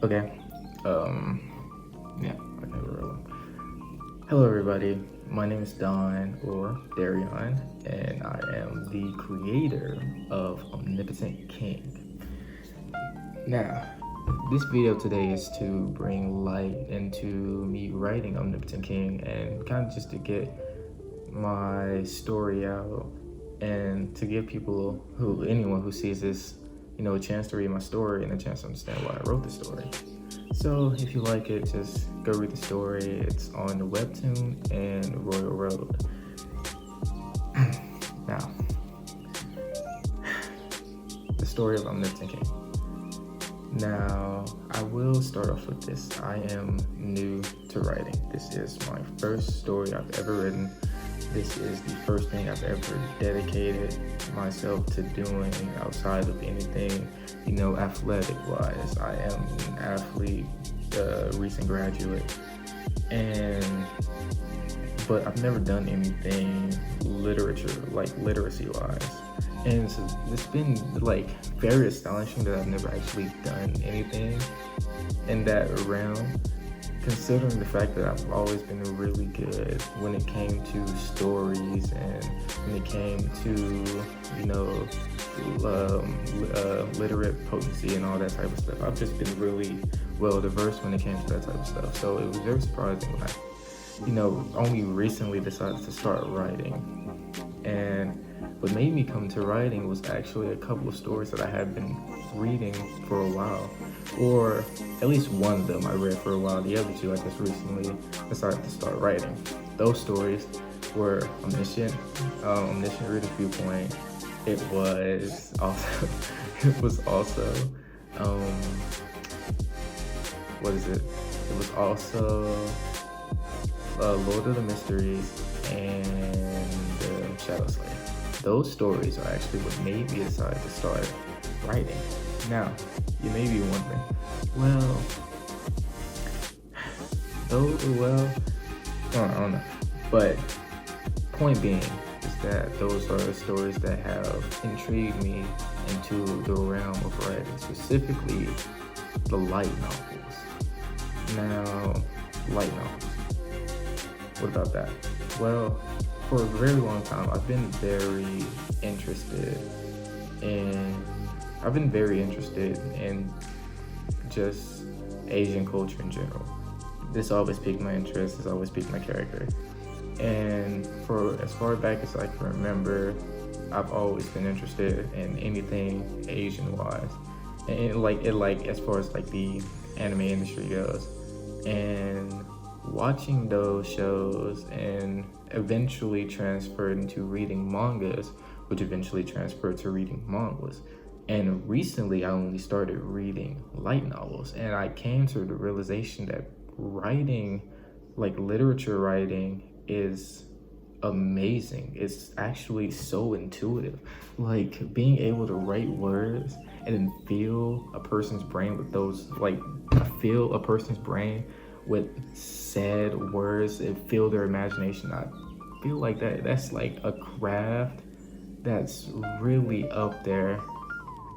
Okay. Yeah. Okay, we're rolling. Hello, everybody. My name is Don or Darion, and I am the creator of Omnipotent King. Now, this video today is to bring light into me writing Omnipotent King and kind of just to get my story out and to give anyone who sees this, a chance to read my story and a chance to understand why I wrote the story. So if you like it, just go read the story. It's on the Webtoon and Royal Road. Now, the story of Omnipotent King. Now, I will start off with this. I am new to writing. This is my first story I've ever written. This is the first thing I've ever dedicated myself to doing outside of anything, athletic-wise. I am an athlete, recent graduate, but I've never done anything literacy-wise. And so it's been very astonishing that I've never actually done anything in that realm, considering the fact that I've always been really good when it came to stories and when it came to, literate potency and all that type of stuff. I've just been really well diverse when it came to that type of stuff. So it was very surprising when I, only recently decided to start writing. And what made me come to writing was actually a couple of stories that I had been reading for a while, or at least one of them I read for a while. The other two I just recently decided to start writing. Those stories were Omniscient Reader's Viewpoint. It was also, what is it? It was also Lord of the Mysteries and Shadow Slayer. Those stories are actually what made me decide to start writing. Now, you may be wondering, I don't know. But point being is that those are the stories that have intrigued me into the realm of writing, specifically the light novels. Now, light novels. What about that? Well, for a very long time, I've been very interested in just Asian culture in general. This always piqued my interest, this always piqued my character. And for as far back as I can remember, I've always been interested in anything Asian wise. And as far as the anime industry goes. And watching those shows and eventually transferred into reading mangas, which eventually transferred to reading mangas. And recently I only started reading light novels, and I came to the realization that writing, literature writing, is amazing. It's actually so intuitive. Being able to write words and then feel a person's brain with those, feel a person's brain with said words and feel their imagination. I feel like that's a craft that's really up there.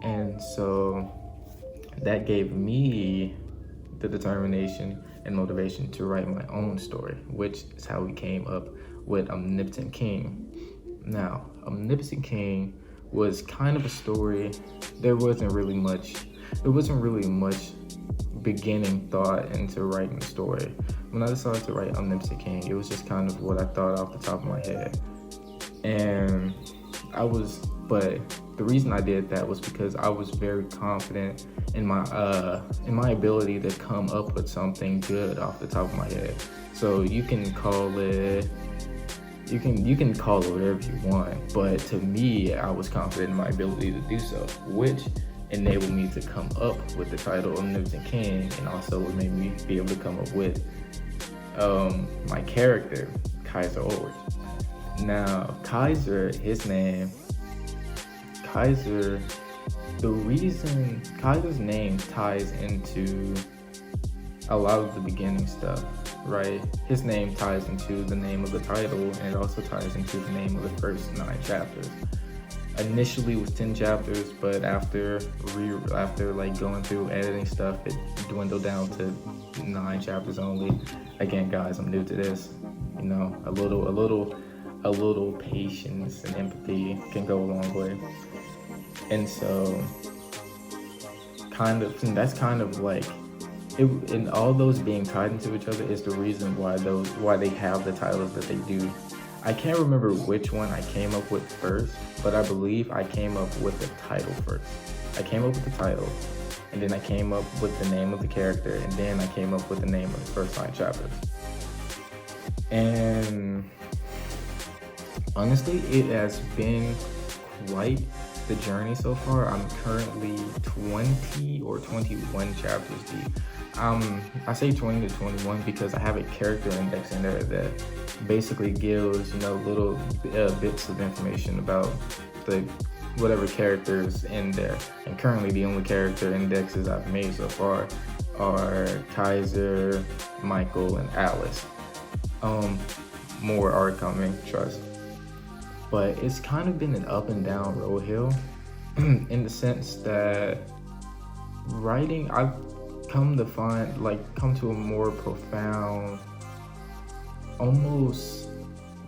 And so that gave me the determination and motivation to write my own story, which is how we came up with Omnipotent King. Now, Omnipotent King was kind of a story. There wasn't really much beginning thought into writing the story. When I decided to write Omnipotent King, it was just kind of what I thought off the top of my head. And but the reason I did that was because I was very confident in my ability to come up with something good off the top of my head. So you can call it whatever you want, but to me, I was confident in my ability to do so, which enabled me to come up with the title Omnipotent King, and also it made me be able to come up with my character, Kaiser Ulrich. Now, the reason Kaiser's name ties into a lot of the beginning stuff, right? His name ties into the name of the title, and it also ties into the name of the first 9 chapters. initially was 10 chapters, but after like going through editing stuff, it dwindled down to 9 chapters only. Again, guys, I'm new to this. You know, a little patience and empathy can go a long way. And so that's kind of like it, and all those being tied into each other is the reason why they have the titles that they do. I can't remember which one I came up with first, but I believe I came up with the title first. I came up with the title, and then I came up with the name of the character, and then I came up with the name of the first 9 chapters. And honestly, it has been quite the journey so far. I'm currently 20 or 21 chapters deep. I say 20 to 21 because I have a character index in there that basically gives, little bits of information about the whatever characters in there. And currently the only character indexes I've made so far are Kaiser, Michael, and Alice. More are coming, trust. But it's kind of been an up and down road hill in the sense that writing, I've come to a more profound, almost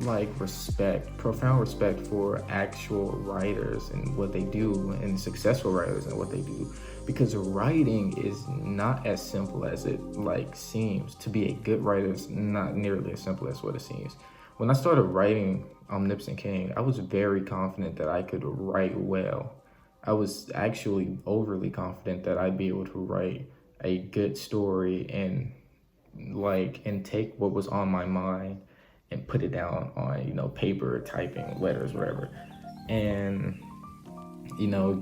like profound respect for actual writers and what they do, and successful writers and what they do, because writing is not as simple as it seems. To be a good writer is not nearly as simple as what it seems. When I started writing Omnipotent King, I was very confident that I could write well. I was actually overly confident that I'd be able to write a good story and take what was on my mind and put it down on, paper, typing, letters, whatever. And,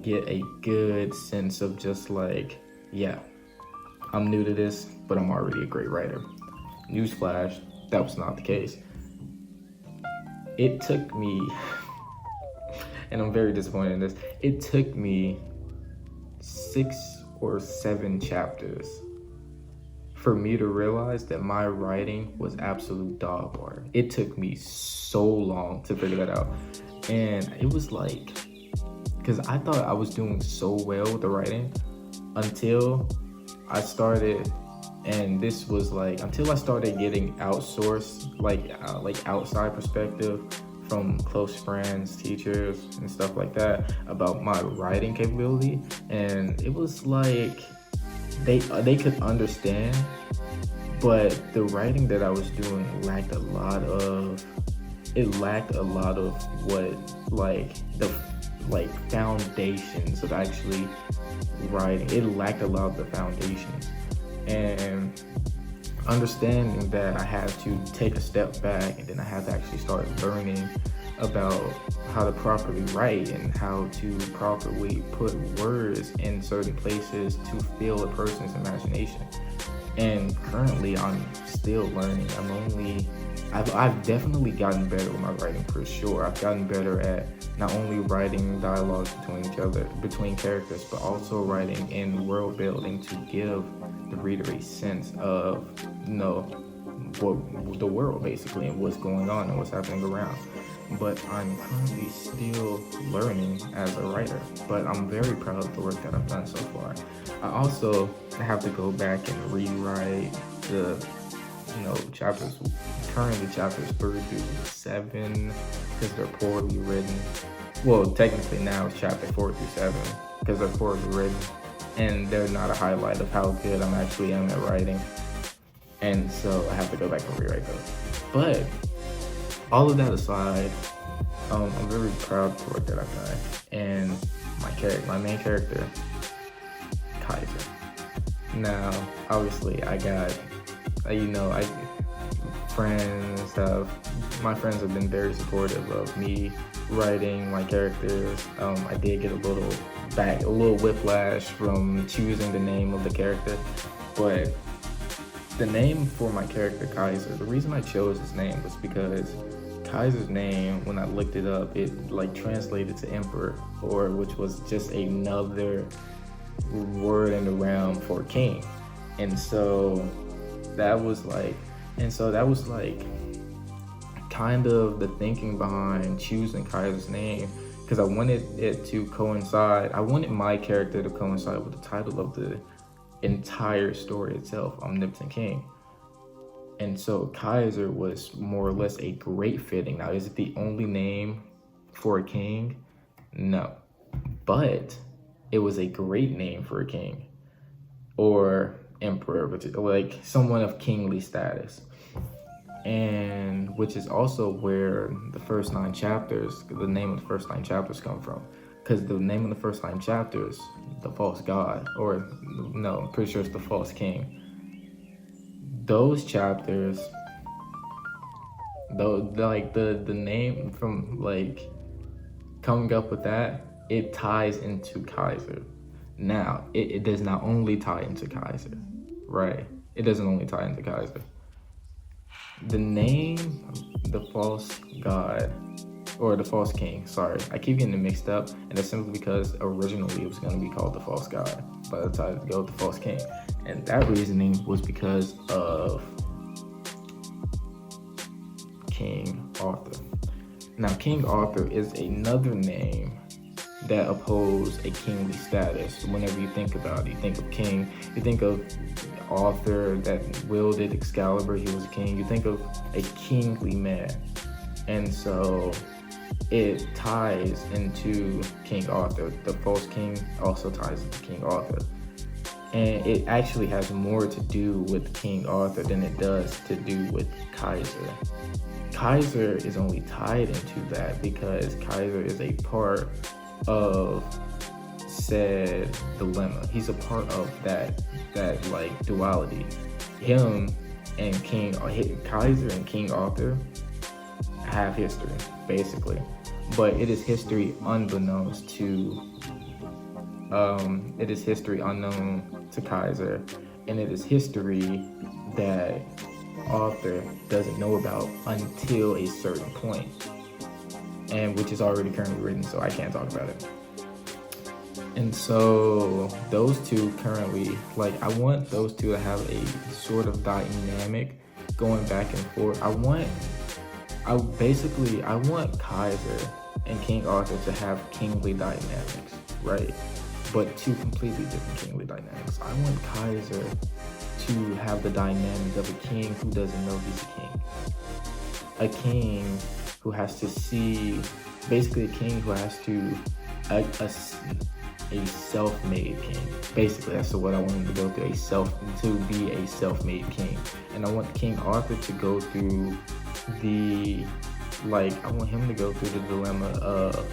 get a good sense of just yeah, I'm new to this, but I'm already a great writer. Newsflash, that was not the case. It took me, and I'm very disappointed in this, it took me 6 or 7 chapters for me to realize that my writing was absolute dog water. It took me so long to figure that out. And it was because I thought I was doing so well with the writing until I started, and this was until I started getting outsourced, outside perspective from close friends, teachers, and stuff like that about my writing capability. And it was they could understand, but the writing that I was doing lacked a lot of what the foundations of actually writing. It lacked a lot of the foundations. And understanding that I had to take a step back, and then I had to actually start learning about how to properly write and how to properly put words in certain places to fill a person's imagination. And currently I'm still learning. I've definitely gotten better with my writing, for sure. I've gotten better at not only writing dialogues between characters, but also writing in world building to give the reader a sense of, the world basically, and what's going on and what's happening around. But I'm currently still learning as a writer, but I'm very proud of the work that I've done so far. I also have to go back and rewrite the chapters 3 through 7 because they're poorly written. Well, technically now it's chapter 4 through 7 because they're poorly written, and they're not a highlight of how good I actually am at writing. And so I have to go back and rewrite those. But all of that aside, I'm very proud of the work that I've done. And my main character, Kaiser. Now, obviously, I got, my friends have been very supportive of me writing my characters. I did get a little whiplash from choosing the name of the character, but the name for my character, Kaiser, the reason I chose his name was because Kaiser's name, when I looked it up, it translated to emperor, which was just another word in the realm for king. And so that was kind of the thinking behind choosing Kaiser's name, because I wanted it to coincide. I wanted my character to coincide with the title of the entire story itself, Omnipotent King. And so Kaiser was more or less a great fitting. Now, is it the only name for a king? No. But it was a great name for a king or emperor, which is like someone of kingly status. And which is also where the first 9 chapters, the name of the first 9 chapters come from. Because the name of the first 9 chapters, the false god, or no, I'm pretty sure it's the false king. Those chapters, though, like the name from like coming up with that, it ties into Kaiser. Now, it does not only tie into Kaiser, right? It doesn't only tie into Kaiser. The name, the false god, or the false king, sorry, I keep getting it mixed up, and that's simply because originally it was going to be called the false god, but I decided to go with the false king. And that reasoning was because of King Arthur. Now, King Arthur is another name that upholds a kingly status. Whenever you think about it, you think of king, you think of Arthur that wielded Excalibur, he was a king. You think of a kingly man. And so it ties into King Arthur. The false king also ties into King Arthur. And it actually has more to do with King Arthur than it does to do with Kaiser. Kaiser is only tied into that because Kaiser is a part of said dilemma. He's a part of that like duality. Him and Kaiser and King Arthur have history, basically. But it is history unbeknownst to unknown to Kaiser, and it is history that Arthur doesn't know about until a certain point, and which is already currently written, so I can't talk about it. And so those two currently, like, I want those two to have a sort of dynamic going back and forth. I want Kaiser and King Arthur to have kingly dynamics, right? But two completely different kingly dynamics. I want Kaiser to have the dynamic of a king who doesn't know he's a king. A king who has to see, basically a king who has to, a self-made king. Basically, that's what I want him to go through, to be a self-made king. And I want King Arthur to go through I want him to go through the dilemma of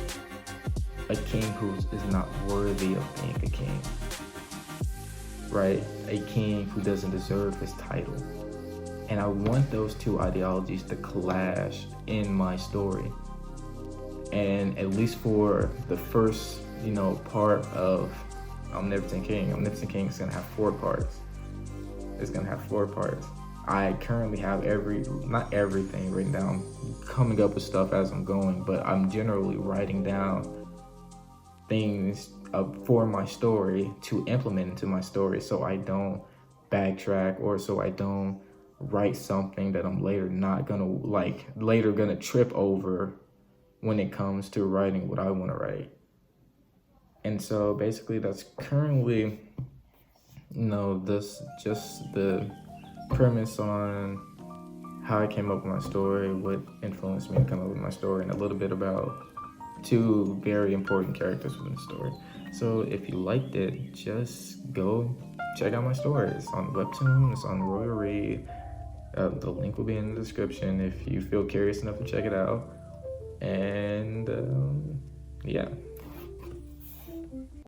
a king who is not worthy of being a king, right? A king who doesn't deserve his title. And I want those two ideologies to clash in my story. And at least for the first, part of Omnipotent King is gonna have 4 parts. It's gonna have 4 parts. I currently have not everything written down, coming up with stuff as I'm going, but I'm generally writing down things for my story to implement into my story, so I don't backtrack, or so I don't write something that I'm later gonna trip over when it comes to writing what I want to write. And so basically that's currently, this just the premise on how I came up with my story, what influenced me to come up with my story, and a little bit about 2 very important characters within the story. So if you liked it, just go check out my story. It's on Webtoon, it's on Royal Read. The link will be in the description if you feel curious enough to check it out. And yeah.